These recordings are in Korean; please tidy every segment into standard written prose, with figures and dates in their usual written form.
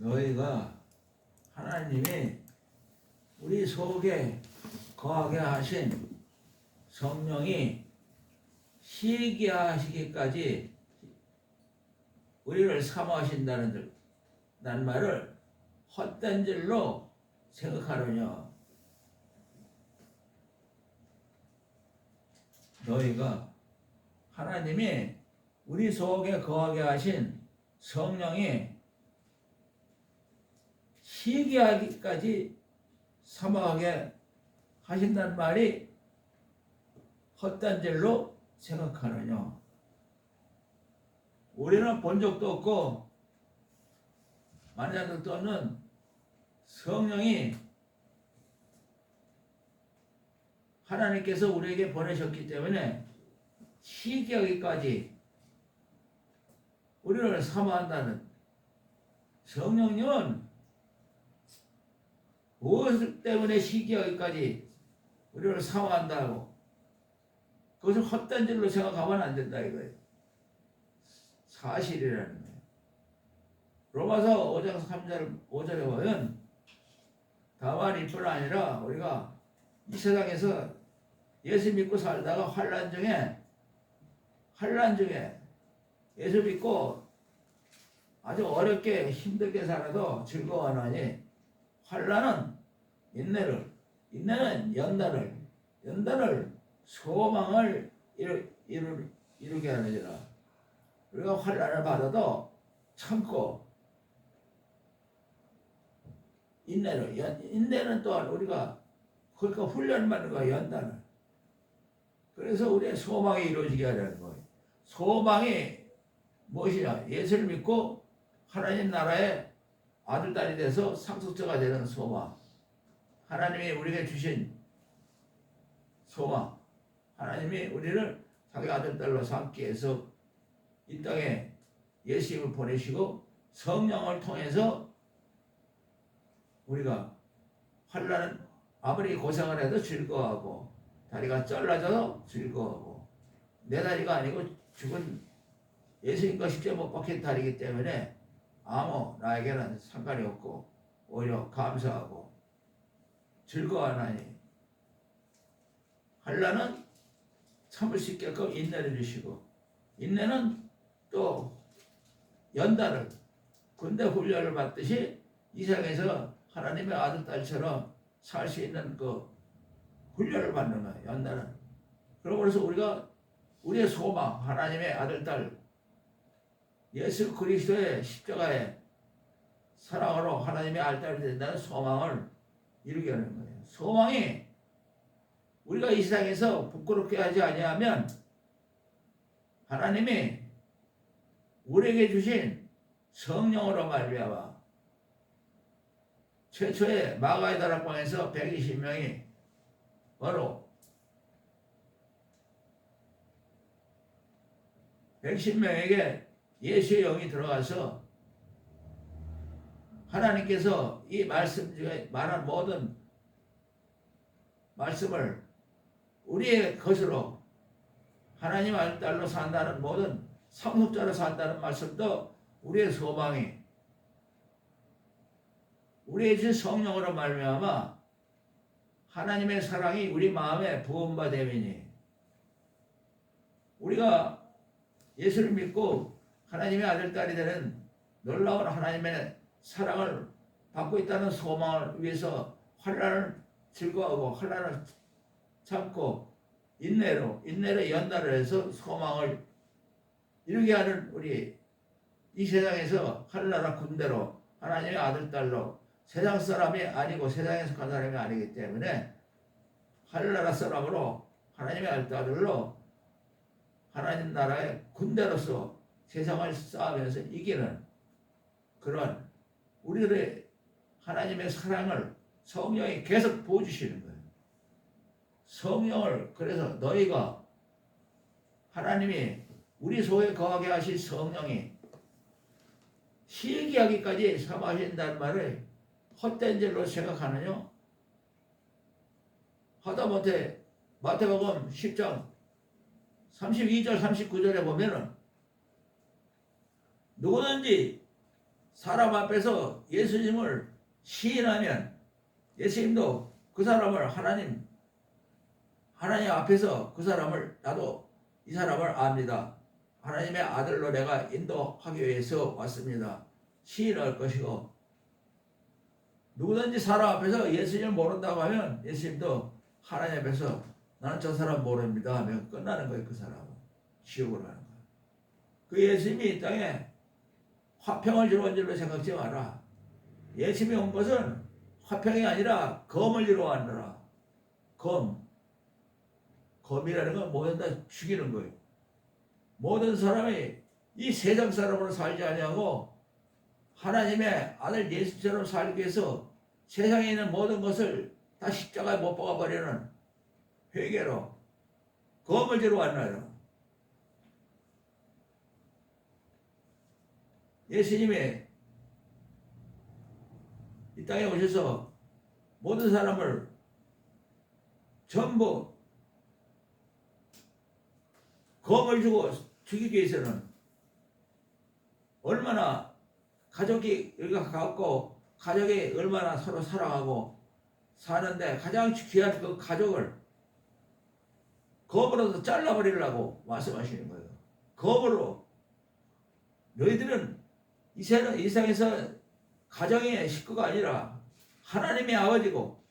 너희가 하나님이 우리 속에 거하게 하신 성령이 시기하시기까지 우리를 사모하신다는 말을 헛된 줄로 생각하느냐. 너희가 하나님이 우리 속에 거하게 하신 성령이 시기하기까지 사모하게 하신다는 말이 헛된 줄로 생각하느냐. 우리는 본 적도 없고 만난 적도 없는 성령이 하나님께서 우리에게 보내셨기 때문에 시기하기까지 우리를 사모한다는. 성령님은 무엇 때문에 시기하기까지 우리를 사모한다고, 그것을 헛된 줄로 생각하면 안 된다 이거예요. 사실이라는 거예요. 로마서 5장 3절 5절에 보면 다만 이뿐 아니라 우리가 이 세상에서 예수 믿고 살다가 환난 중에 예수 믿고 아주 어렵게 힘들게 살아도 즐거워하나니 환난은 인내는 연단을 소망을 이루게 하느니라. 우리가 환난을 받아도 참고 인내는 또한 우리가 그러니까 훈련을 받는 거야. 연단을. 그래서 우리의 소망이 이루어지게 하려는 거예요. 소망이 무엇이냐? 예수를 믿고 하나님 나라의 아들 딸이 돼서 상속자가 되는 소망. 하나님이 우리에게 주신 소망. 하나님이 우리를 자기 아들 딸로 삼기 위해서 이 땅에 예수님을 보내시고 성령을 통해서 우리가 환난은 아무리 고생을 해도 즐거워하고 다리가 잘라져도 즐거워하고, 내 다리가 아니고 죽은 예수님과 십자가 못 박힌 다리이기 때문에 아무 나에게는 상관이 없고 오히려 감사하고 즐거워하나니, 환난은 참을 수 있게끔 인내를 주시고, 인내는 또 연단을 군대 훈련을 받듯이 이 세상에서 하나님의 아들 딸처럼 살 수 있는 그 훈련을 받는 거예요. 연단은. 그러면서 우리가 우리의 소망, 하나님의 아들 딸 예수 그리스도의 십자가의 사랑으로 하나님의 아들 딸이 된다는 소망을 이루게 하는 거예요. 소망이 우리가 이 세상에서 부끄럽게 하지 아니하면 하나님이 우리에게 주신 성령으로 말미암아 최초의 마가의 다락방에서 120명이 바로 110명에게 예수의 영이 들어가서 하나님께서 이 말씀 중에 말한 모든 말씀을 우리의 것으로 하나님 아들 딸로 산다는 모든 상속자로 산다는 말씀도 우리의 소망이 우리의 주 성령으로 말미암아 하나님의 사랑이 우리 마음에 부음받음이니, 우리가 예수를 믿고 하나님의 아들 딸이 되는 놀라운 하나님의 사랑을 받고 있다는 소망을 위해서 환난을 즐거워하고 환난을 참고 인내로 연단을 해서 소망을 이루게 하는 우리 이 세상에서 하늘나라 군대로 하나님의 아들 딸로, 세상 사람이 아니고 세상에 속한 사람이 아니기 때문에 하늘나라 사람으로 하나님의 아들 딸로 하나님 나라의 군대로서 세상을 싸우면서 이기는 그런 우리들의 하나님의 사랑을 성령이 계속 보여주시는 거예요. 성령을, 그래서 너희가 하나님이 우리 속에 거하게 하신 성령이 시기하기까지 사모하신다는 말을 헛된 줄로 생각하느냐? 하다못해 마태복음 10장 32절 39절에 보면은 누구든지 사람 앞에서 예수님을 시인하면 예수님도 그 사람을 하나님 앞에서 그 사람을 나도 이 사람을 압니다. 하나님의 아들로 내가 인도하기 위해서 왔습니다. 시인할 것이고 누구든지 사람 앞에서 예수님을 모른다고 하면 예수님도 하나님 앞에서 나는 저 사람 모릅니다 하면 끝나는 거예요. 그 사람은 지옥으로 가는 거예요. 그 예수님이 이 땅에 화평을 주러 온 줄로 생각지 마라. 예수님이 온 것은 화평이 아니라 검을 이루어 왔노라. 검이라는 건 모든 다 죽이는 거예요. 모든 사람이 이 세상 사람으로 살지 아니하고 하나님의 아들 예수처럼 살기 위해서 세상에 있는 모든 것을 다 십자가에 못 박아버리는 회개로 검을 지러 왔나요. 예수님이 이 땅에 오셔서 모든 사람을 전부 검을 주고 죽이기 위해서는 얼마나 가족이 여기가 가깝고 가족이 얼마나 서로 사랑하고 사는데 가장 귀한 그 가족을 검으로도 잘라버리려고 말씀하시는 거예요. 검으로 너희들은 이 세상에서 가정의 식구가 아니라 하나님의 아버지고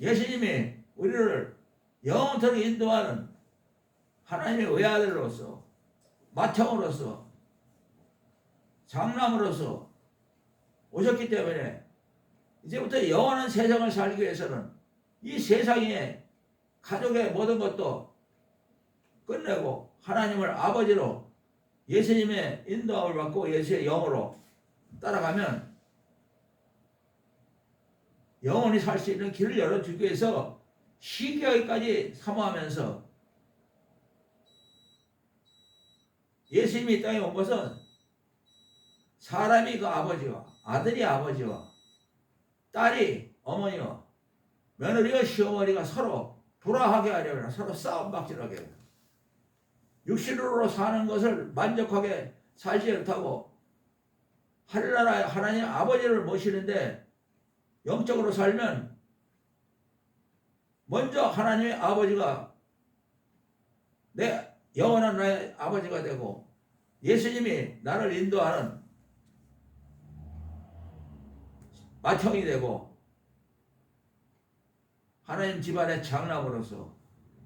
예수님이 우리를 영원토록 인도하는 하나님의 외아들로서 맏형으로서 장남으로서 오셨기 때문에 이제부터 영원한 세상을 살기 위해서는 이 세상에 가족의 모든 것도 끝내고 하나님을 아버지로 예수님의 인도함을 받고 예수의 영으로 따라가면 영원히 살 수 있는 길을 열어주기 위해서 시기하기까지 사모하면서 예수님이 이 땅에 온 것은 사람이 그 아버지와 아들이 아버지와 딸이 어머니와 며느리와 시어머니가 서로 불화하게 하려면 서로 싸움박질하게 해요. 육신으로 사는 것을 만족하게 살지 못하고 하늘나라의 하나님 아버지를 모시는데 영적으로 살면 먼저 하나님의 아버지가 내 영원한 나의 아버지가 되고 예수님이 나를 인도하는 맏형이 되고 하나님 집안의 장남으로서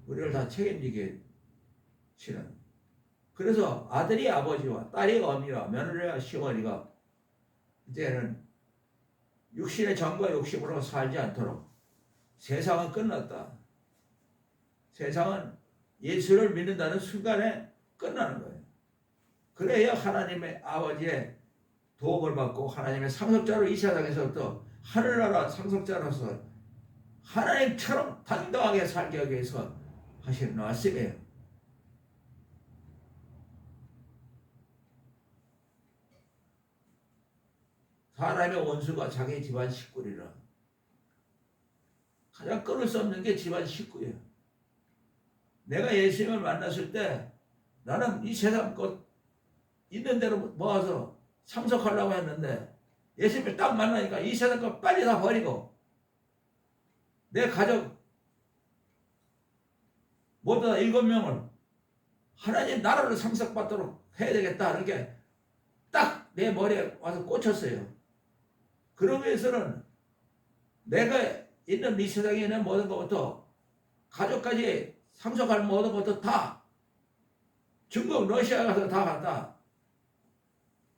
우리를 다 책임지게 치는. 그래서 아들이 아버지와 딸이 어미와 며느리와 시어머니가 이제는 육신의 정과 욕심으로 살지 않도록 세상은 끝났다. 세상은 예수를 믿는다는 순간에 끝나는 거예요. 그래야 하나님의 아버지의 도움을 받고 하나님의 상속자로 이 세상에서부터 하늘나라 상속자로서 하나님처럼 당당하게 살게 하기 위해서 하시는 말씀이에요. 사람의 원수가 자기 집안 식구리라. 가장 끊을 수 없는 게 집안 식구예요. 내가 예수님을 만났을 때 나는 이 세상 것 있는 대로 모아서 참석하려고 했는데 예수님을 딱 만나니까 이 세상 것 빨리 다 버리고 내 가족 모두 다 7명을 하나님 나라를 상속받도록 해야 되겠다 하는 게 딱 내 머리에 와서 꽂혔어요. 그러기 위해서는 내가 있는 이 세상에 있는 모든 것부터 가족까지 상속할 모든 것도 다 중국 러시아 가서 다 갔다.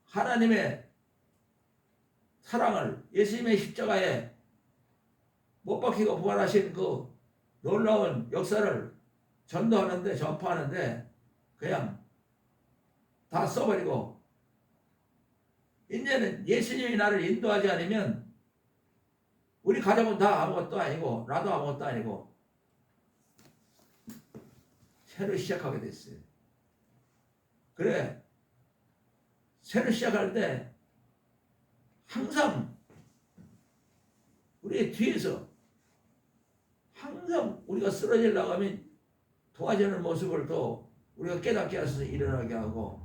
하나님의 사랑을 예수님의 십자가에 못 박히고 부활하신 그 놀라운 역사를 전도하는데 전파하는데 그냥 다 써버리고 이제는 예수님이 나를 인도하지 않으면 우리 가족은 다 아무것도 아니고 나도 아무것도 아니고 새로 시작하게 됐어요. 그래 새로 시작할 때 항상 우리 뒤에서 항상 우리가 쓰러지려고 하면 도와주는 모습을 또 우리가 깨닫게 해서 일어나게 하고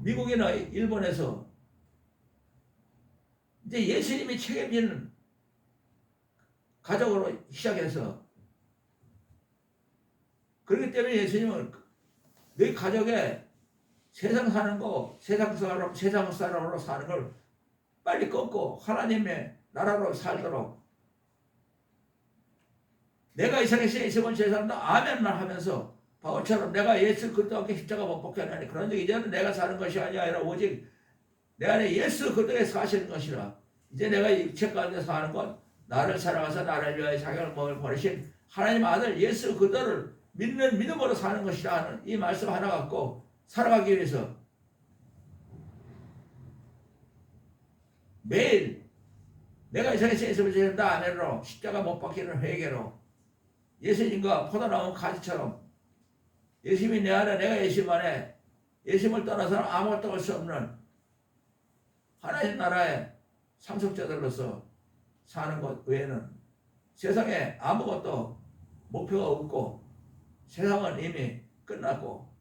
미국이나 일본에서 이제 예수님이 책임지는 가족으로 시작해서, 그렇기 때문에 예수님은 너희 가족에 세상 사는 거, 세상 사람으로 사는 걸 빨리 끊고 하나님의 나라로 살도록, 내가 이 세상에 있으면 제 사람도 아멘만 하면서 바울처럼 내가 예수 그리스도 함께 십자가 못 박게 하나니 그런 적 이제는 내가 사는 것이 아니라 오직 내 안에 예수 그리스도에 사시는 것이라. 이제 내가 이 육체 가운데 사는 건 나를 사랑하사 나를 위하여 자기를 몸을 버리신 하나님 아들 예수 그리스도를 믿는 믿음으로 사는 것이라 하는 이 말씀 하나 갖고 살아가기 위해서 매일 내가 이 세상에 있으면 된다 아멘으로 십자가 못 박히는 회개로 예수님과 포도나무 가지처럼 예수님이 내 안에 내가 예수님 안에 예수님을 떠나서는 아무것도 할 수 없는 하나님 나라의 상속자들로서 사는 것 외에는 세상에 아무것도 목표가 없고 세상은 이미 끝났고,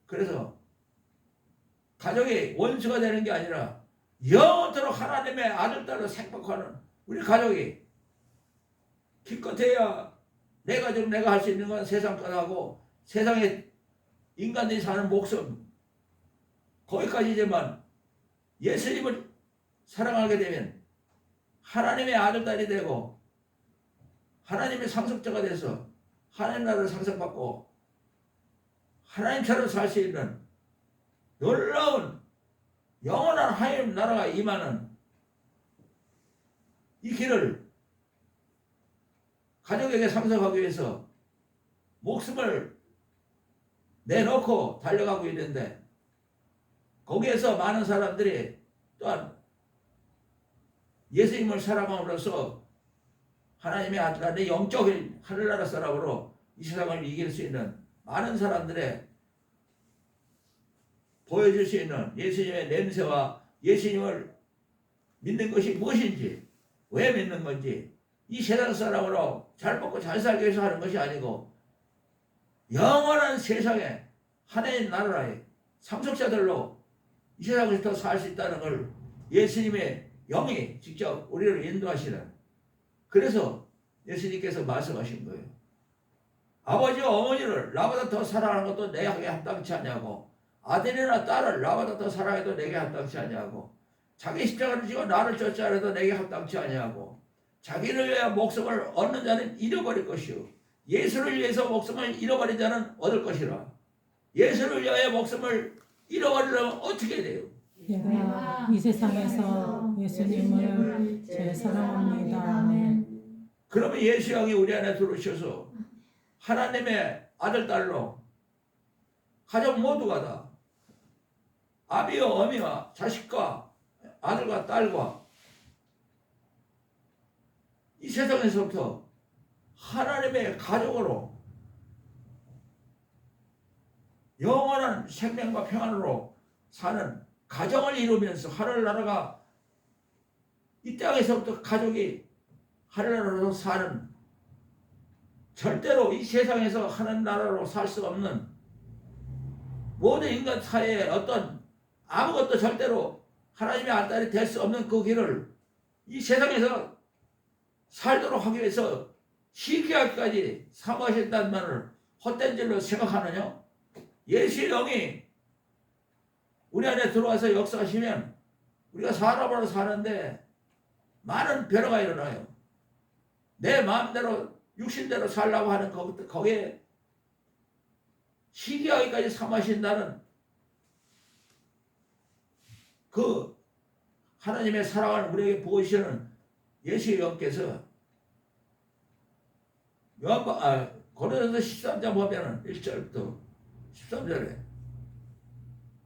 그래서 가족이 원수가 되는 게 아니라 영원토록 하나님의 아들 딸로 생복하는 우리 가족이, 기껏해야 내 가족 내가 할 수 있는 건 세상 것하고 세상에 인간들이 사는 목숨 거기까지지만, 예수님을 사랑하게 되면 하나님의 아들 딸이 되고 하나님의 상속자가 돼서 하나님 나라를 상속받고 하나님처럼 살 수 있는 놀라운 영원한 하나님 나라가 임하는 이 길을 가족에게 상속하기 위해서 목숨을 내놓고 달려가고 있는데, 거기에서 많은 사람들이 또한 예수님을 사랑함으로써 하나님의 아들의 영적인 하늘나라 사람으로 이 세상을 이길 수 있는 많은 사람들의 보여줄 수 있는 예수님의 냄새와 예수님을 믿는 것이 무엇인지, 왜 믿는 건지, 이 세상 사람으로 잘 먹고 잘 살기 위해서 하는 것이 아니고 영원한 세상에 하나님 나라의 상속자들로 이 세상에서 살 수 있다는 걸 예수님의 영이 직접 우리를 인도하시는, 그래서 예수님께서 말씀하신 거예요. 아버지와 어머니를 나보다 더 사랑하는 것도 내게 합당치 않냐고, 아들이나 딸을 나보다 더 사랑해도 내게 합당치 않냐고, 자기 십자가를 지고 나를 쫓지 않아도 내게 합당치 않냐고, 자기를 위하여 목숨을 얻는 자는 잃어버릴 것이요 예수를 위해서 목숨을 잃어버린 자는 얻을 것이라. 예수를 위하여 목숨을 잃어버리려면 어떻게 돼요? 내가 이 세상에서 예수님을 제일 사랑합니다. 아멘. 그러면 예수 형이 우리 안에 들어오셔서 하나님의 아들 딸로 가족 모두가 다 아비와 어미와 자식과 아들과 딸과 이 세상에서부터 하나님의 가족으로 영원한 생명과 평안으로 사는 가정을 이루면서 하늘나라가 이 땅에서부터 가족이 하늘나라로 사는, 절대로 이 세상에서 하늘나라로 살 수 없는 모든 인간 사회에 어떤 아무것도 절대로 하나님의 아들이 될 수 없는 그 길을 이 세상에서 살도록 하기 위해서 시기하기까지 사모하셨다는 말을 헛된 줄로 생각하느냐? 예수의 영이 우리 안에 들어와서 역사하시면 우리가 사람으로 사는데 많은 변화가 일어나요. 내 마음대로 육신대로 살라고 하는 거기에 시기하기까지 삼으신다는 그 하나님의 사랑을 우리에게 보이시는 예수의 영께서 고린도서 13장 보면은 1절부터 13절에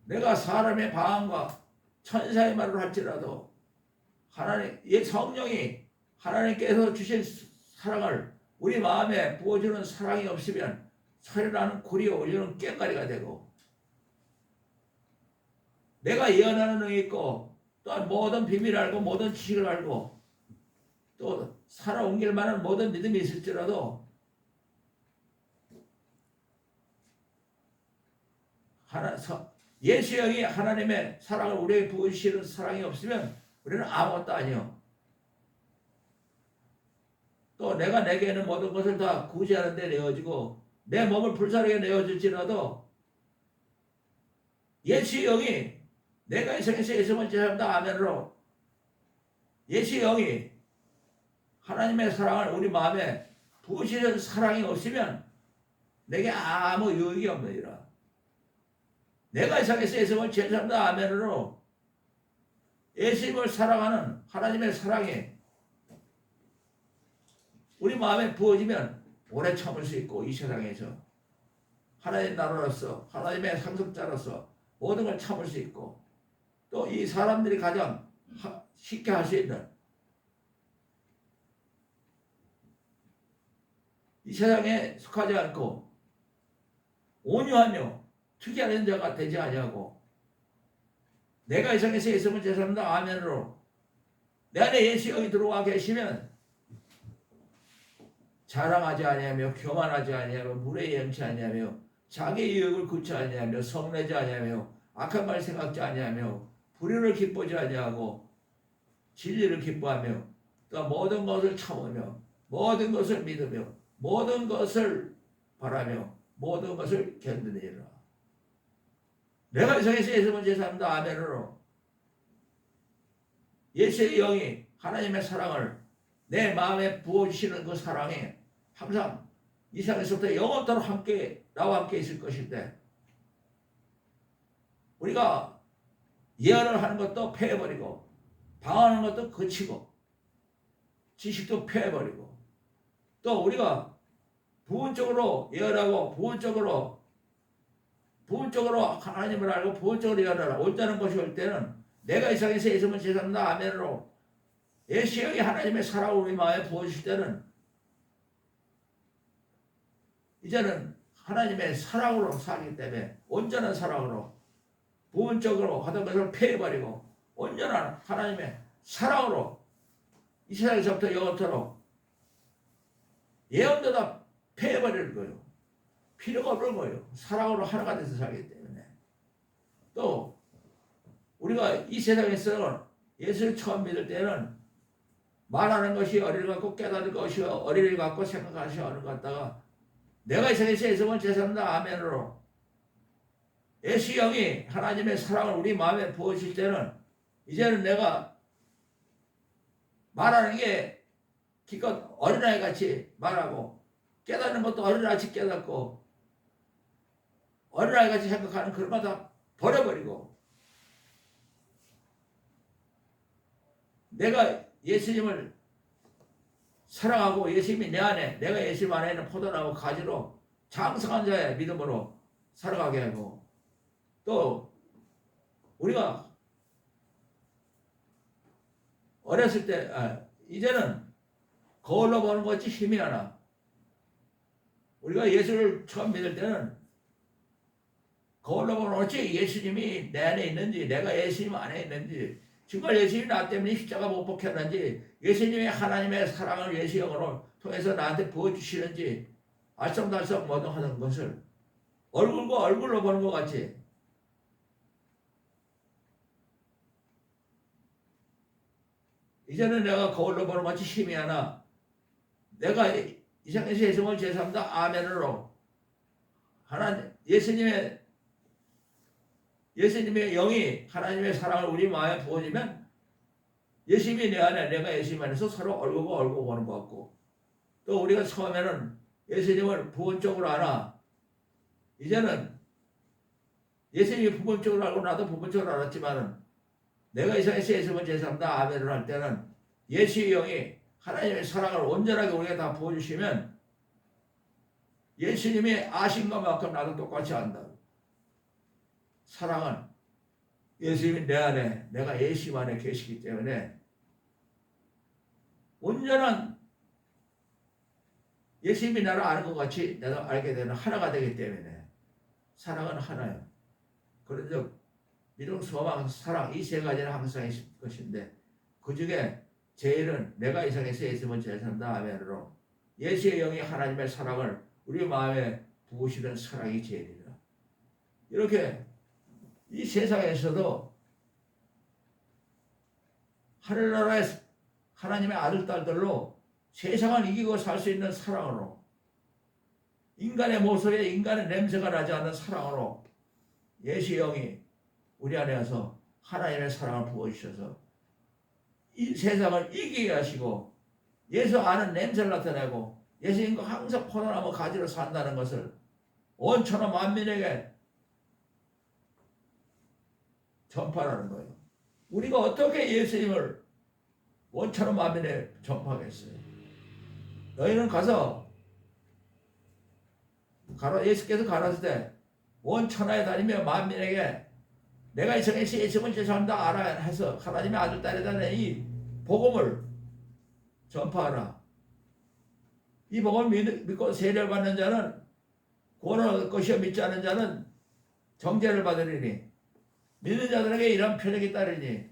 내가 사람의 방언과 천사의 말을 할지라도 하나님, 이 성령이 하나님께서 주신 사랑을 우리 마음에 부어주는 사랑이 없으면 소리나는 구리에 올리는 꽹가리가 되고, 내가 예언하는 능이 있고 또한 모든 비밀을 알고 모든 지식을 알고 또 살아옮길 만한 모든 믿음이 있을지라도 예수의 영이 하나님의 사랑을 우리에게 부으시는 사랑이 없으면 우리는 아무것도 아니요. 또 내가 내게 있는 모든 것을 다 구제하는 데 내어지고 내 몸을 불사르게 내어줄지라도 예수의 영이 내가 이 세상에서 예수만 제사합니다. 아멘으로 예수의 영이 하나님의 사랑을 우리 마음에 부으시는 사랑이 없으면 내게 아무 유익이 없느니라. 내가 이 세상에서 예수만 제사합니다. 아멘으로 예수님을 사랑하는 하나님의 사랑이 우리 마음에 부어지면 오래 참을 수 있고 이 세상에서 하나님의 나라로서 하나님의 상속자로서 모든 걸 참을 수 있고 또 이 사람들이 가장 쉽게 할 수 있는 이 세상에 속하지 않고 온유하며 특이한 자가 되지 아니하고 내가 이 세상에서 예수님을 제사합니다. 아멘으로 내 안에 예수 영이 들어와 계시면 자랑하지 아니하며 교만하지 아니하며 물에 염치 아니하며 자기 이익을 굳지 아니하며 성내지 아니하며 악한 말 생각지 아니하며 불의를 기쁘지 아니하고 진리를 기뻐하며 또 모든 것을 참으며 모든 것을 믿으며 모든 것을 바라며 모든 것을 견디느니라. 내가 이 세상에서 예수님을 제사합니다. 아멘으로 예수의 영이 하나님의 사랑을 내 마음에 부어주시는 그 사랑이 항상 이 세상에서부터 영원토록 함께 나와 함께 있을 것인데 우리가 예언을 하는 것도 패해버리고 방언하는 것도 거치고 지식도 패해버리고 또 우리가 부분적으로 예언하고 부분적으로 하나님을 알고 부분적으로 예언하라 온다는 것이 올 때는 내가 이 세상에서 예수님을 제사합니다. 아멘으로 예수의 영이 하나님의 사랑을 우리 마음에 부어주실 때는 이제는 하나님의 사랑으로 살기 때문에 온전한 사랑으로 부분적으로 하던 것을 폐해버리고 온전한 하나님의 사랑으로 이 세상에서부터 영원토록 예언도 다 폐해버리는 거예요. 필요가 없는 거예요. 사랑으로 하나가 돼서 살기 때문에. 또 우리가 이 세상에서 예수를 처음 믿을 때는 말하는 것이 어리를 갖고 깨달을 것이 어리를 갖고 생각하시 어느 것 같다가 내가 이 세상에서 예수님을 제사합니다. 아멘으로 예수 영이 하나님의 사랑을 우리 마음에 부으실 때는 이제는 내가 말하는 게 기껏 어린아이 같이 말하고 깨닫는 것도 어린아이 같이 깨닫고 어린아이 같이 생각하는 그런 거 다 버려버리고 내가 예수님을 사랑하고 예수님이 내 안에 내가 예수님 안에 있는 포도나무 가지로 장성한 자의 믿음으로 살아가게 하고 또 우리가 어렸을 때 이제는 거울로 보는 것 같이 힘이 하나 우리가 예수를 처음 믿을 때는 거울로 보는 것 같이 예수님이 내 안에 있는지 내가 예수님 안에 있는지 정말 예수님이 나 때문에 십자가 못 박혔는지 예수님이 하나님의 사랑을 예수 영으로 통해서 나한테 부어주시는지 알쏭달쏭 뭐든 하는 것을 얼굴과 얼굴로 보는 것 같이 이제는 내가 거울로 보는 것 같이 힘이 하나 내가 이 세상에서 예수님을 제사합니다. 아멘으로 하나님 예수님의 영이 하나님의 사랑을 우리 마음에 부어지면 예수님이 내 안에 내가 예수님 안에서 서로 얼굴과 얼굴 보는 것 같고 또 우리가 처음에는 예수님을 부분적으로 알아 이제는 예수님이 부분적으로 알고 나도 부분적으로 알았지만은 내가 이 세상에서 예수님을 제사합니다. 아멘을 할 때는 예수의 영이 하나님의 사랑을 온전하게 우리가 다 부어주시면 예수님이 아신 것만큼 나도 똑같이 안다. 사랑은 예수님이 내 안에 내가 예수님 안에 계시기 때문에 온전한 예수님이 나를 아는 것 같이 내가 알게 되는 하나가 되기 때문에 사랑은 하나예요. 그런즉 믿음, 소망, 사랑 이 세 가지는 항상 있을 것인데 그 중에 제일은 내가 이 세상에서 예수님을 제사한다 아멘으로 예수의 영이 하나님의 사랑을 우리 마음에 부으시는 사랑이 제일이다. 이렇게 이 세상에서도 하늘나라의 하나님의 아들, 딸들로 세상을 이기고 살 수 있는 사랑으로, 인간의 모습에 인간의 냄새가 나지 않는 사랑으로 예수의 영이 우리 안에 와서 하나님의 사랑을 부어주셔서 이 세상을 이기게 하시고 예수 아는 냄새를 나타내고 예수님과 항상 포도나무 가지로 산다는 것을 온 천하 만민에게 전파하는 거예요. 우리가 어떻게 예수님을 온 천하 만민에 전파하겠어요? 너희는 가서 예수께서 가라사대 때 온 천하에 다니며 만민에게 내가 이 성에서 예수님을 죄송합니다 알아 해서 하나님의 아들 딸이라는 이 복음을 전파하라. 이 복음을 믿고 세례를 받는 자는 구원을 얻을 것이요 믿지 않는 자는 정죄를 받으리니 믿는 자들에게 이런 표적이 따르니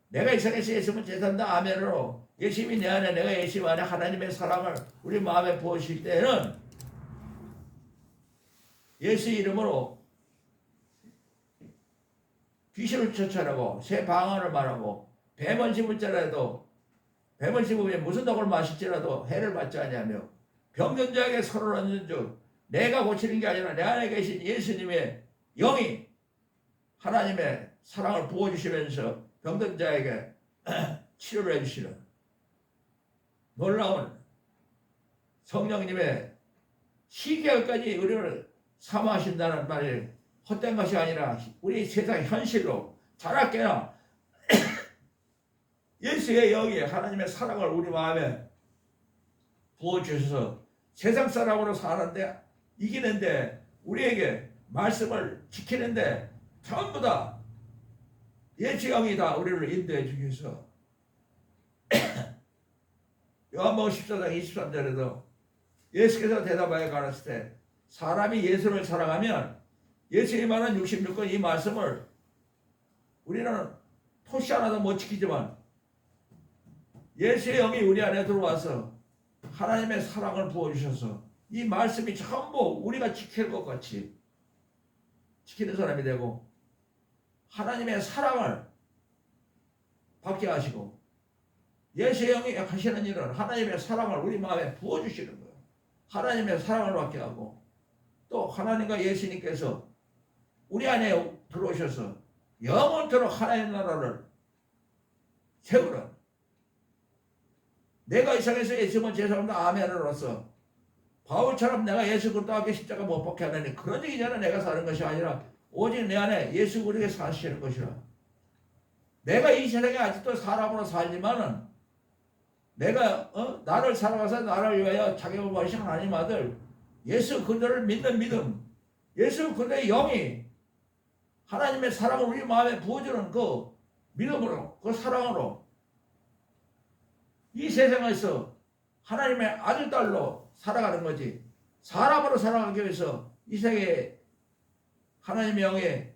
내가 이 성에서 예수님을 죄송합니다 아멘으로 예수님이 내 안에 내가 예수님 안에 하나님의 사랑을 우리 마음에 부으실 때는 예수 이름으로 귀신을 쫓아내고 새 방언을 말하고 뱀을 씹을지라도 뱀을 씹으면 무슨 독을 마실지라도 해를 받지 아니하며 병든 자에게 손을 얹은 즉 내가 고치는 게 아니라 내 안에 계신 예수님의 영이 하나님의 사랑을 부어주시면서 병든 자에게 치료를 해주시는 놀라운 성령님의 시계까지 우리를 사모하신다는 말이 헛된 것이 아니라 우리 세상 현실로 자랄게나 예수의 영이 하나님의 사랑을 우리 마음에 부어주셔서 세상 사람으로 사는데 이기는데 우리에게 말씀을 지키는데 전부 다 예수 영이 다 우리를 인도해 주셔서 요한복음 14장 23절에도 예수께서 대답하여 가라사대 때 사람이 예수를 사랑하면 예수의 말은 66권 이 말씀을 우리는 토시 하나도 못 지키지만 예수의 영이 우리 안에 들어와서 하나님의 사랑을 부어주셔서 이 말씀이 전부 우리가 지킬 것 같이 지키는 사람이 되고 하나님의 사랑을 받게 하시고 예수의 영이 하시는 일은 하나님의 사랑을 우리 마음에 부어주시는 거예요. 하나님의 사랑을 받게 하고 또 하나님과 예수님께서 우리 안에 들어오셔서 영원토록 하나님 나라를 세우는 내가 이 세상에서 예수님을 죄송합니다 아멘으로서 바울처럼 내가 예수 그리스도 앞에 십자가 못 박게 하느니 그런 얘기 전에 내가 사는 것이 아니라 오직 내 안에 예수 그리스도께 사시는 것이라. 내가 이 세상에 아직도 사람으로 살지만은 내가 나를 살아가서 나를 위하여 자격을 받으신 하나님 아들 예수 그리스도를 믿는 믿음 예수 그리스도의 영이 하나님의 사랑을 우리 마음에 부어주는 그 믿음으로 그 사랑으로 이 세상에서 하나님의 아들 딸로 살아가는 거지. 사람으로 살아가기 위해서 이 세상에 하나님의 영에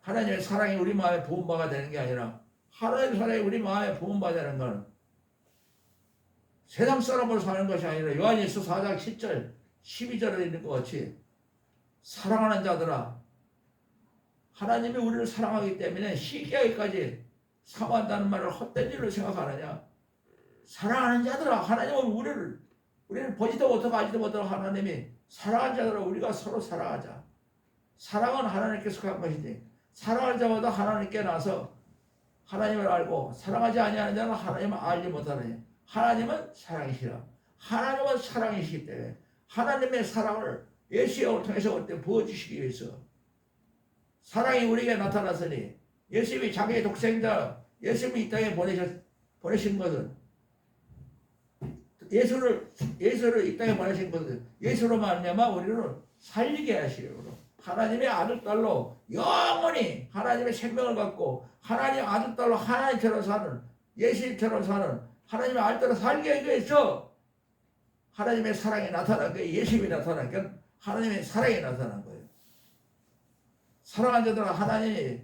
하나님의 사랑이 우리 마음에 부음바가 되는 게 아니라 하나님의 사랑이 우리 마음에 부음바 되는 건 세상 사람으로 사는 것이 아니라 요한일서 4장 10절 12절에 있는 것 같이 사랑하는 자들아 하나님이 우리를 사랑하기 때문에 시기하기까지 사모한다는 말을 헛된 일로 생각하느냐. 사랑하는 자들아 하나님은 우리를 보지도 못하고 알지도 못하고 하나님이 사랑하는 자들아 우리가 서로 사랑하자. 사랑은 하나님께 속한 것이지 사랑하는 자마다 하나님께 나서 하나님을 알고 사랑하지 아니하는 자는 하나님을 알지 못하느냐. 하나님은 사랑이시라. 하나님은 사랑이시기 때문에 하나님의 사랑을 예수의 영을 통해서 그때 부어주시기 위해서 사랑이 우리에게 나타났으니 예수님이 자기의 독생자 예수님이 이 땅에 보내신 것은 예수를 이 땅에 보내신 것은 예수로 말미암아 우리를 살리게 하시려고 하나님의 아들 딸로 영원히 하나님의 생명을 갖고 하나님의 아들 딸로 하나님처럼 사는 예수님처럼 사는 하나님의 아들 딸로 살게 하기 위해서 하나님의 사랑이 나타난 거예요. 예수님이 나타난 게 하나님의 사랑이 나타난 거예요. 사랑하는 자들은 하나님이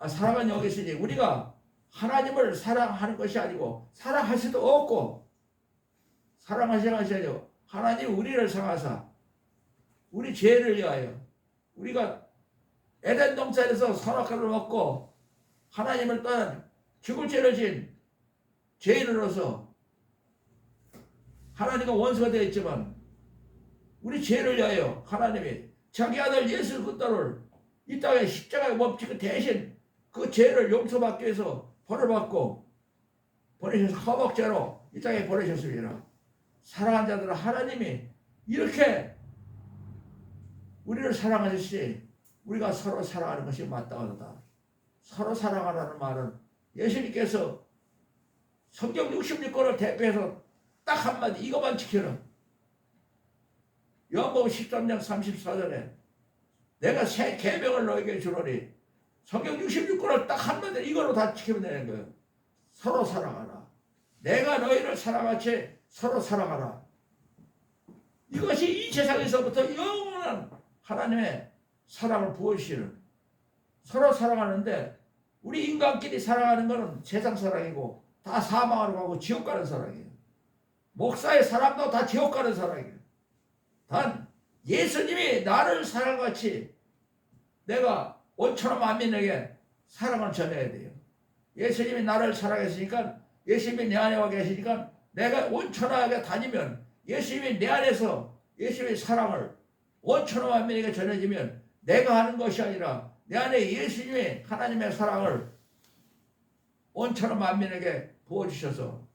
사랑은 여기 있으니 우리가 하나님을 사랑하는 것이 아니고 사랑할 수도 없고 사랑하셔야 하셔야죠. 하나님 우리를 사랑하사 우리 죄를 위하여 우리가 에덴 동산에서 선악과를 먹고 하나님을 떠난 죽을 죄를 지은 죄인으로서 하나님과 원수가 되어 있지만 우리 죄를 위하여 하나님이 자기 아들 예수 그리스도를 이 땅에 십자가에 못 박히고 대신 그 죄를 용서받기 위해서 벌을 받고 보내셔서 허벅죄로 이 땅에 보내셨습니다. 사랑하는 자들은 하나님이 이렇게 우리를 사랑하셨지 우리가 서로 사랑하는 것이 마땅하다. 서로 사랑하라는 말은 예수님께서 성경 66권을 대표해서 딱 한마디 이것만 지켜라. 요한복음 13장 34절에 내가 새 계명을 너에게 주노니 성경 66권을 딱 한마디 이거로 다 지키면 되는 거예요. 서로 사랑하라. 내가 너희를 사랑하지 서로 사랑하라. 이것이 이 세상에서부터 영원한 하나님의 사랑을 부어주시는 서로 사랑하는데 우리 인간끼리 사랑하는 것은 세상 사랑이고 다 사망하러 가고 지옥 가는 사랑이에요. 목사의 사랑도 다 지옥 가는 사랑이에요. 단 예수님이 나를 사랑같이 내가 온천한 만민에게 사랑을 전해야 돼요. 예수님이 나를 사랑했으니까 예수님이 내 안에 와 계시니까 내가 온천하게 다니면 예수님이 내 안에서 예수님의 사랑을 온천한 만민에게 전해지면 내가 하는 것이 아니라 내 안에 예수님이 하나님의 사랑을 온천한 만민에게 부어주셔서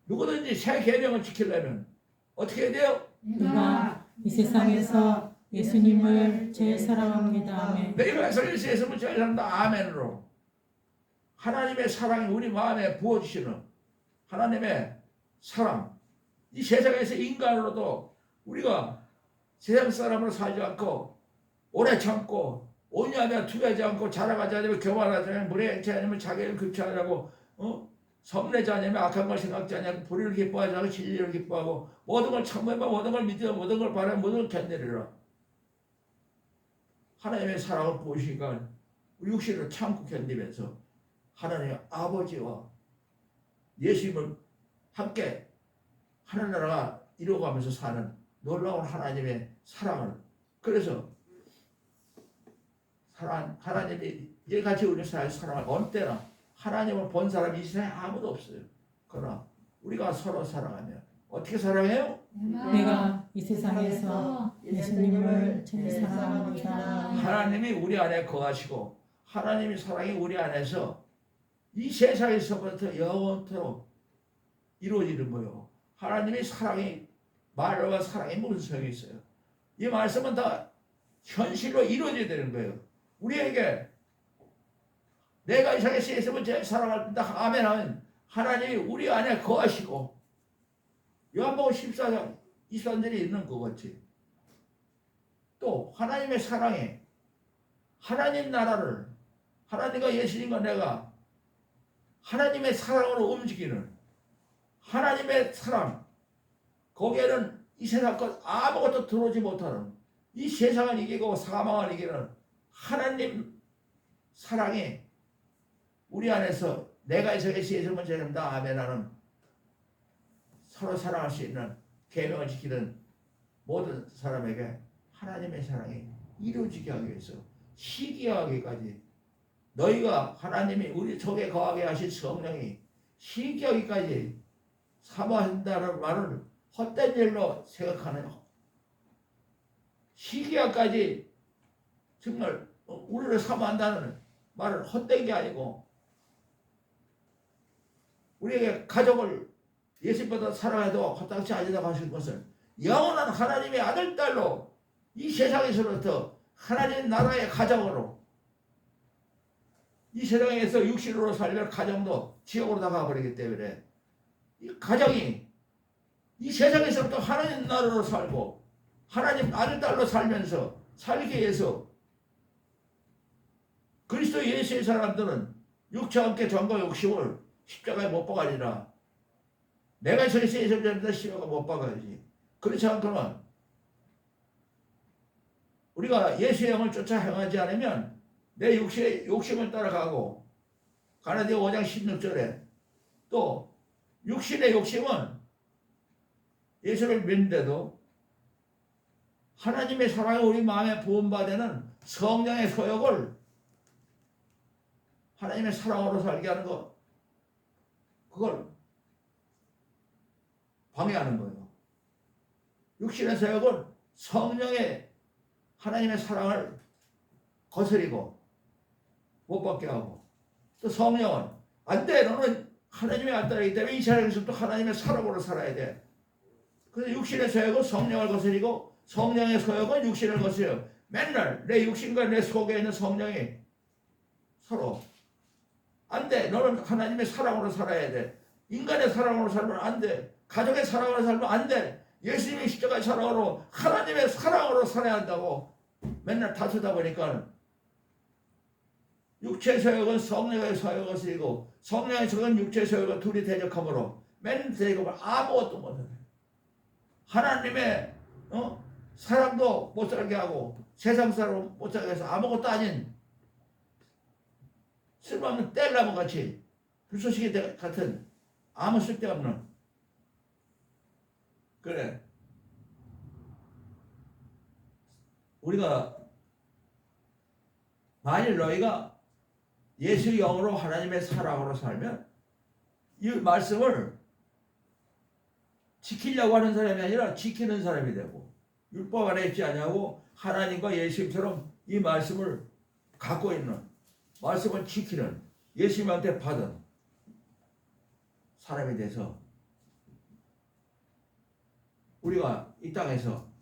누구든지 새 계명을 지키려면 어떻게 해야 돼요? 내가 이 세상에서 예수님을 제일 사랑합니다. 아멘. 내가 예수님을 제일 사랑한다. 아멘으로 하나님의 사랑이 우리 마음에 부어주시는 하나님의 사랑 이 세상에서 인간으로도 우리가 세상 사람으로 살지 않고 오래 참고 온유하며 투기하지 않고 자랑하지 않으며 교만하지 않으며 무례하지 않으며 자기를 급취하려고 섭내지 않으며 악한 걸 생각지 않으며 불의를 기뻐하지 않고 진리를 기뻐하고 모든 걸 참으며 모든 걸 믿으며 모든 걸 바라며 모든 걸 견디리라. 하나님의 사랑을 보시니까 우리 육신을 참고 견디면서 하나님의 아버지와 예수님을 함께 하나님 나라가 이루어가면서 사는 놀라운 하나님의 사랑을 그래서 하나님이 이같이 우리 사랑을 어느 때나 하나님을 본 사람이 이 세상에 아무도 없어요. 그러나 우리가 서로 사랑하면 어떻게 사랑해요? 내가 이 세상에서 예수님을 제일 사랑합니다. 하나님이 우리 안에 거하시고 하나님의 사랑이 우리 안에서 이 세상에서부터 영원토록 이루어지는 거예요. 하나님의 사랑이 말과 사랑이 무슨 소용이 있어요? 이 말씀은 다 현실로 이루어져야 되는 거예요. 우리에게 내가 이 세상에서 예수님을 제일 사랑한다 아멘 하면 하나님이 우리 안에 거하시고 요한복음 14장 23절에 있는 것같이 또 하나님의 사랑이 하나님 나라를 하나님과 예수님과 내가 하나님의 사랑으로 움직이는 하나님의 사랑 거기에는 이 세상 것 아무것도 들어오지 못하는 이 세상을 이기고 사망을 이기는 하나님 사랑이 우리 안에서 내가 이 세상에서 예수님을 제일한다 아멘 하는 서로 사랑할 수 있는 계명을 지키는 모든 사람에게 하나님의 사랑이 이루어지게 하기 위해서 시기하기까지 너희가 하나님이 우리 속에 거하게 하신 성령이 시기하기까지 사모한다는 말을 헛된 일로 생각하는 시기하까지 정말 우리를 사모한다는 말은 헛된 게 아니고 우리에게 가족을 예수보다 사랑해도 허당치 아니다고 하신 것은 영원한 하나님의 아들 딸로 이 세상에서부터 하나님 나라의 가정으로 이 세상에서 육신으로 살면 가정도 지옥으로 나가버리기 때문에 이 가정이 이 세상에서부터 하나님 나라로 살고 하나님 아들 딸로 살면서 살기 위해서 그리스도 예수의 사람들은 육체와 함께 정과 욕심을 십자가에 못 박으리라. 내가 저기서 예수님한테 십자가 못 박아야지. 그렇지 않거나 우리가 예수의 영을 쫓아 행하지 않으면 내 육신의 욕심을 따라가고 가나디아 5장 16절에 또 육신의 욕심은 예수를 믿는데도 하나님의 사랑이 우리 마음에 부음받는 성령의 소욕을 하나님의 사랑으로 살게 하는 거, 그걸 방해하는 거예요. 육신의 소욕은 성령의 하나님의 사랑을 거스리고 못 받게 하고, 또 성령은 안 돼, 너는 하나님의 아들이기 때문에 이 세상에서 또 하나님의 사랑으로 살아야 돼. 그래서 육신의 소욕은 성령을 거스리고 성령의 소욕은 육신을 거스려요. 맨날 내 육신과 내 속에 있는 성령이 서로 안 돼. 너는 하나님의 사랑으로 살아야 돼. 인간의 사랑으로 살면 안 돼. 가족의 사랑으로 살면 안 돼. 예수님의 십자가의 사랑으로 하나님의 사랑으로 살아야 한다고 맨날 다투다 보니까 육체의 소욕은 성령의 소욕을 쓰이고 성령의 소욕은 육체의 소욕을 둘이 대적함으로 맨날 대적을 아무것도 못해. 하나님의 사랑도 못 살게 하고 세상 사람 못 살게 해서 아무것도 아닌 쓸모없는 뗄나무 같이 불쏘시개 같은 아무 쓸데없는, 그래 우리가 만일 너희가 예수 영으로 하나님의 사랑으로 살면 이 말씀을 지키려고 하는 사람이 아니라 지키는 사람이 되고, 율법 안에 있지 않냐고 하나님과 예수님처럼 이 말씀을 갖고 있는, 말씀을 지키는, 예수님한테 받은 사람이 돼서 우리가 이 땅에서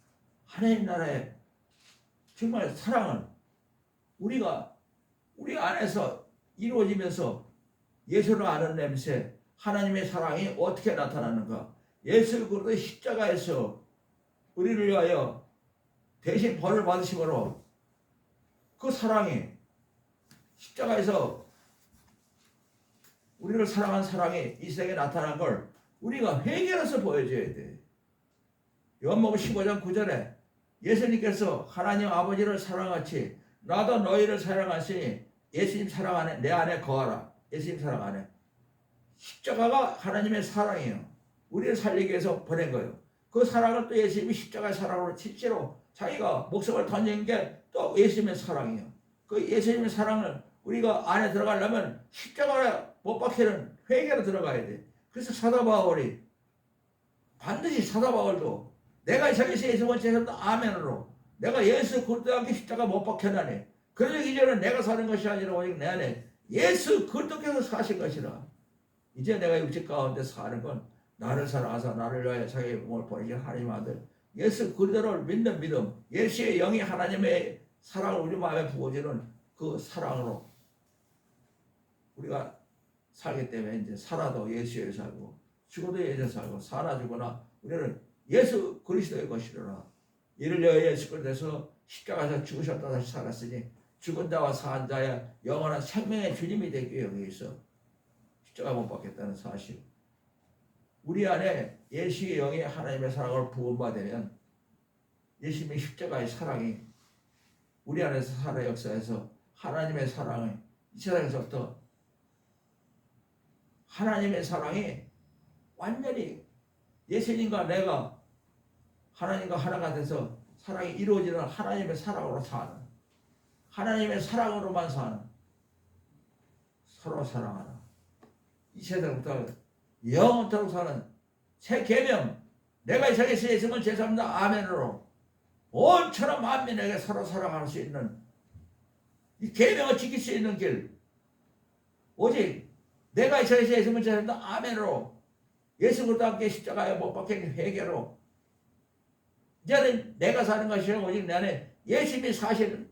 하나님 나라의 정말 사랑을 우리가 우리 안에서 이루어지면서 예수를 아는 냄새, 하나님의 사랑이 어떻게 나타나는가? 예수 그리스도 십자가에서 우리를 위하여 대신 벌을 받으심으로 그 사랑이 십자가에서 우리를 사랑한 사랑이 이 세상에 나타난 걸 우리가 회개로서 보여줘야 돼. 요한복음 15장 9절에 예수님께서 하나님 아버지를 사랑같이 나도 너희를 사랑하시니 예수님 사랑 안에 내 안에 거하라. 예수님 사랑 안에. 십자가가 하나님의 사랑이에요. 우리를 살리기 위해서 보낸 거예요. 그 사랑을 또 예수님이 십자가의 사랑으로 실제로 자기가 목숨을 던진 게 또 예수님의 사랑이에요. 그 예수님의 사랑을 우리가 안에 들어가려면 십자가에 못 박히는 회개로 들어가야 돼. 그래서 사도 바울이 반드시 사도 바울도 내가 이 세상에서 예수만 죄졌다 아멘으로 내가 예수 그리스도와 함께 십자가 못 박혔나니 그러자 이제는 내가 사는 것이 아니라 오직 내 안에 예수 그리스도께서 사신 것이라. 이제 내가 육체 가운데 사는 건 나를 사랑하사 나를 위하여 자기의 몸을 보내신 하나님 아들 예수 그리스도를 믿는 믿음, 예수의 영이 하나님의 사랑을 우리 마음에 부어주는 그 사랑으로 우리가 살기 때문에 이제 살아도 예수에 살고 죽어도 예수에 살고 살아 죽거나 우리는 예수 그리스도의 것이로라. 이를 위하여 예수 그리스도께서 십자가에서 죽으셨다 다시 살았으니 죽은 자와 산 자의 영원한 생명의 주님이 되기 위해서 십자가 못 박혔다는 사실. 우리 안에 예수의 영이 하나님의 사랑을 부음받으면 예수님의 십자가의 사랑이 우리 안에서 살아 역사에서 하나님의 사랑이 이 세상에서부터 하나님의 사랑이 완전히 예수님과 내가 하나님과 하나가 돼서 사랑이 이루어지는 하나님의 사랑으로 사는, 하나님의 사랑으로만 사는, 서로 사랑하는 이 세상부터 영원토록 사는 새 계명, 내가 이 세상에서 예수님을 죄송합니다 아멘으로 온처럼 만민에게 서로 사랑할 수 있는 이 계명을 지킬 수 있는 길, 오직 내가 이 세상에서 예수님을 죄송합니다 아멘으로 예수 그리스도와 함께 십자가에 못 박힌 회개로 이제는 내가 사는 것이 아니라 오직 내 안에 예수님이 사시는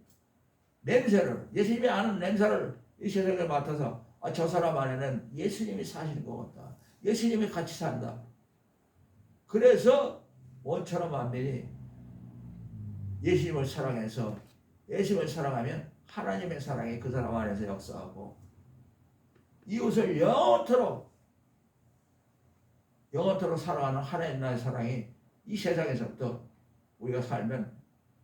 냄새를, 예수님이 아는 냄새를 이 세상에 맡아서 저 사람 안에는 예수님이 사시는 것 같다. 예수님이 같이 산다. 그래서 원처럼 만민이 예수님을 사랑해서 예수님을 사랑하면 하나님의 사랑이 그 사람 안에서 역사하고 이웃을 영원토록 사랑하는 하나님 나라의 사랑이 이 세상에서부터 우리가 살면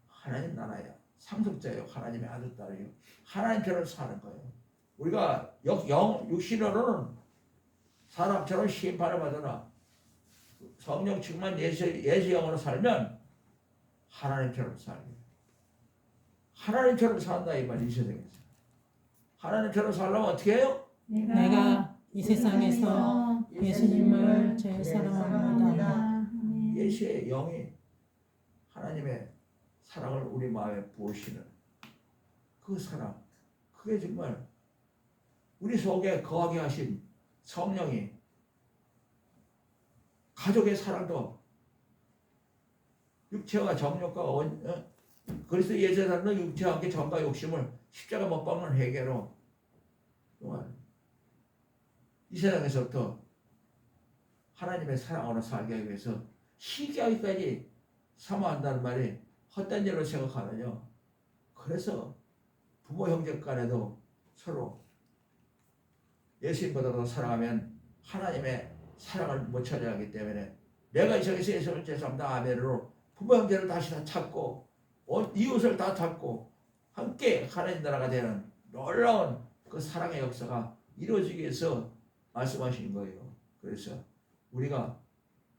하나님 나라예요. 상속자예요. 하나님의 아들 딸이에요. 하나님처럼 사는 거예요. 우리가 육신으로는 사람처럼 심판을 받으나 성령 충만 예수 영으로 살면 하나님처럼 살게. 하나님처럼 산다 이 말이 이 세상에서. 하나님처럼 살려면 어떻게 해요? 내가 이 세상에서 예수님을 제일 사랑합니다. 예수의 영이 하나님의 사랑을 우리 마음에 부으시는 그 사랑, 그게 정말 우리 속에 거하게 하신 성령이 가족의 사랑도 육체와 정욕과 그리스도 예수는 육체와 함께 정과 욕심을 십자가 못 박는 회개로 정말 이 세상에서부터 하나님의 사랑으로 살게 하기 위해서 시기하기까지 사모한다는 말이 헛된 일로 생각하느냐. 그래서 부모 형제 간에도 서로 예수님보다 더 사랑하면 하나님의 사랑을 못 찾아가기 때문에 내가 이 세상에서 예수를 죄송합니다 아멘으로 부모 형제를 다시 다 찾고 이웃을 다 찾고 함께 하나님 나라가 되는 놀라운 그 사랑의 역사가 이루어지기 위해서 말씀하신 거예요. 그래서 우리가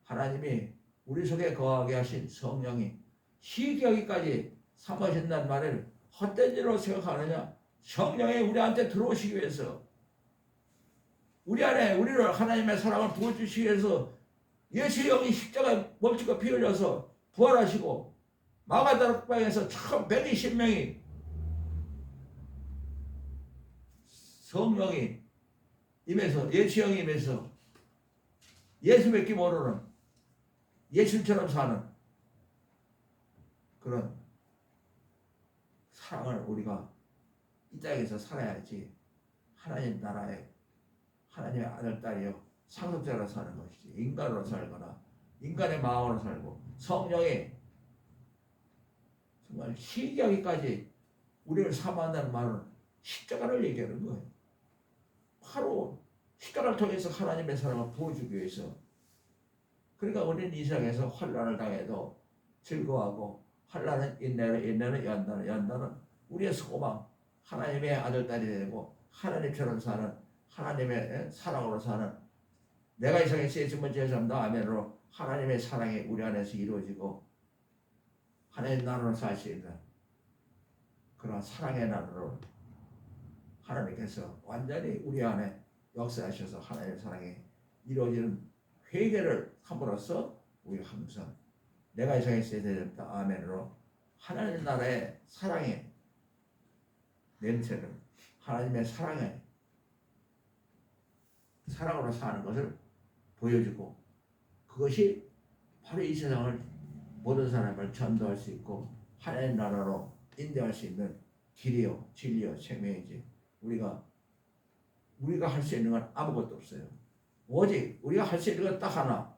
하나님이 우리 속에 거하게 하신 성령이 시기하기까지 삼으신다는 말을 헛된 일로 생각하느냐. 성령이 우리한테 들어오시기 위해서 우리 안에 우리를 하나님의 사랑을 부어주시기 위해서 예수의 영이 십자가에 몸짓고 피 흘려서 부활하시고 마가다락방에서 참 120명이 성령이 임해서 예수의 영이 임해서 예수밖에 모르는 예수처럼 사는 그런 사랑을 우리가 이 땅에서 살아야지 하나님 나라에 하나님의 아들 딸이요 상속자로 사는 것이지 인간으로 살거나 인간의 마음으로 살고 성령이 정말 시기하기까지 우리를 사모한다는 말은 십자가를 얘기하는 거예요. 바로 십자가를 통해서 하나님의 사랑을 부어주기 위해서. 그러니까 우리는 이 세상에서 환난을 당해도 즐거워하고 환난은 인내를 인내는 연단은 우리의 소망 하나님의 아들 딸이 되고 하나님처럼 사는 하나님의 사랑으로 사는 내가 이 세상에 예수님을 죄송합니다 아멘으로 하나님의 사랑이 우리 안에서 이루어지고 하나님 나라로 살 수 있는 그런 사랑의 나라로 하나님께서 완전히 우리 안에 역사하셔서 하나님의 사랑이 이루어지는 회개를 함으로써 우리가 항상 내가 이 세상에 있어야 되겠다 아멘으로 하나님 나라의 사랑의 냄새를 하나님의 사랑의 사랑으로 사는 것을 보여주고 그것이 바로 이 세상을 모든 사람을 전도할 수 있고 하나님 나라로 인도할 수 있는 길이요 진리요 생명이지. 우리가 할 수 있는 건 아무것도 없어요. 오직 우리가 할 수 있는 건 딱 하나.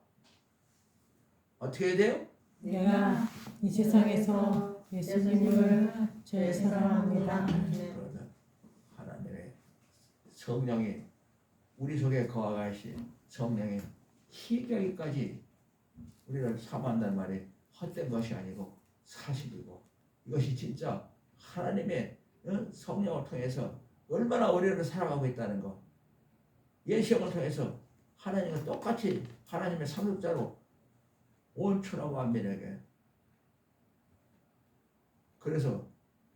어떻게 해야 돼요? 내가 이 세상에서 예수님을 제일 사랑합니다. 그러면 하나님의 성령이 우리 속에 거하신 성령이 희귀하기까지 우리를 사모한다는 말이 헛된 것이 아니고 사실이고 이것이 진짜 하나님의 성령을 통해서 얼마나 우리를 사랑하고 있다는 것. 예수형을 통해서 하나님과 똑같이 하나님의 상속자로 온 천하 만민에게. 그래서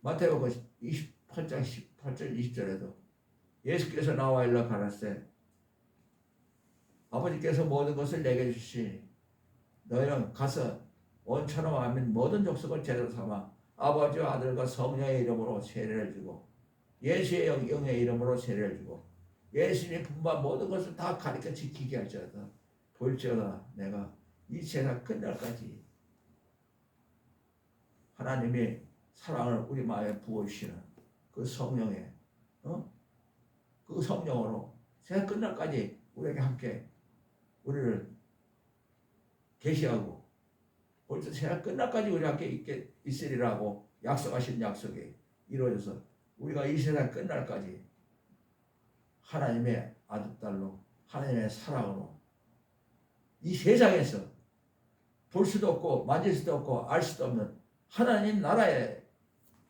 마태복음 28장 18절 20절에도 예수께서 나와 일러 가라사대 아버지께서 모든 것을 내게 주시니 너희는 가서 온 천하 만민 모든 족속을 제자로 삼아 아버지와 아들과 성령의 이름으로 세례를 주고 예수의 영의 이름으로 세례를 주고 예수님이 분부한 모든 것을 다 가르쳐 지키게 할지어다. 볼지어다 내가 이 세상 끝날까지 하나님이 사랑을 우리 마음에 부어주시는 그 성령의 그 성령으로 세상 끝날까지 우리에게 함께 우리를 계시하고 벌써 세상 끝날까지 우리 함께 있으리라고 약속하신 약속이 이루어져서 우리가 이 세상 끝날까지 하나님의 아들딸로 하나님의 사랑으로 이 세상에서 볼 수도 없고 만질 수도 없고 알 수도 없는 하나님 나라의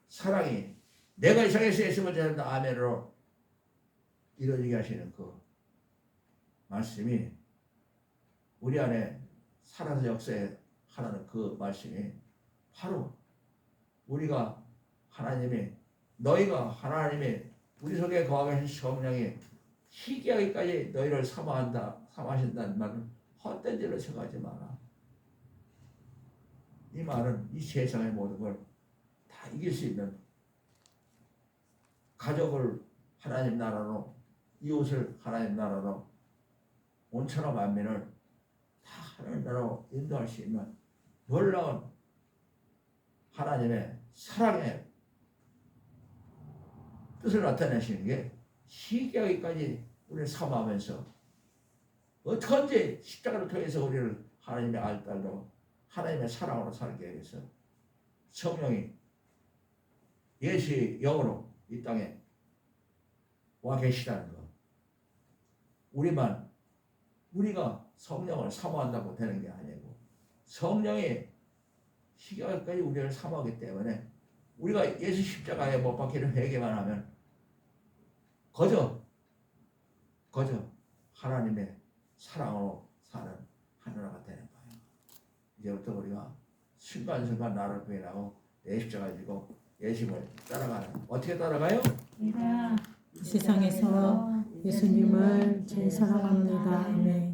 사랑이 내가 이 세상에서 예수님을 전한다 아멘으로 이루어지게 하시는 그 말씀이 우리 안에 살아서 역사에 하라는 그 말씀이 바로 우리가 하나님이 너희가 하나님이 우리 속에 거하게 하신 성령이 희귀하기까지 너희를 사모하신다는 말은 헛된 일로 생각하지 마라. 이 말은 이 세상의 모든 걸 다 이길 수 있는 가족을 하나님 나라로 이웃을 하나님 나라로 온천하 만민을 다 하나님 나라로 인도할 수 있는 놀라운 하나님의 사랑의 뜻을 나타내시는 게 희귀하기까지 우리를 사모하면서 어떻게든지 십자가를 통해서 우리를 하나님의 알딸로 하나님의 사랑으로 살게 해서 성령이 예수의 영으로 이 땅에 와 계시다는 것. 우리가 성령을 사모한다고 되는 게 아니고 성령이 희귀하기까지 우리를 사모하기 때문에 우리가 예수 십자가에 못 박히는 회개만 하면 거저 하나님의 사랑으로 사는 하나가 되는 거예요. 이제부터 우리가 순간순간 나를 부인하고 내 십자가 지고 예수님을 따라가는. 어떻게 따라가요? 이 세상에서 예수님을 제일 사랑합니다. 아멘.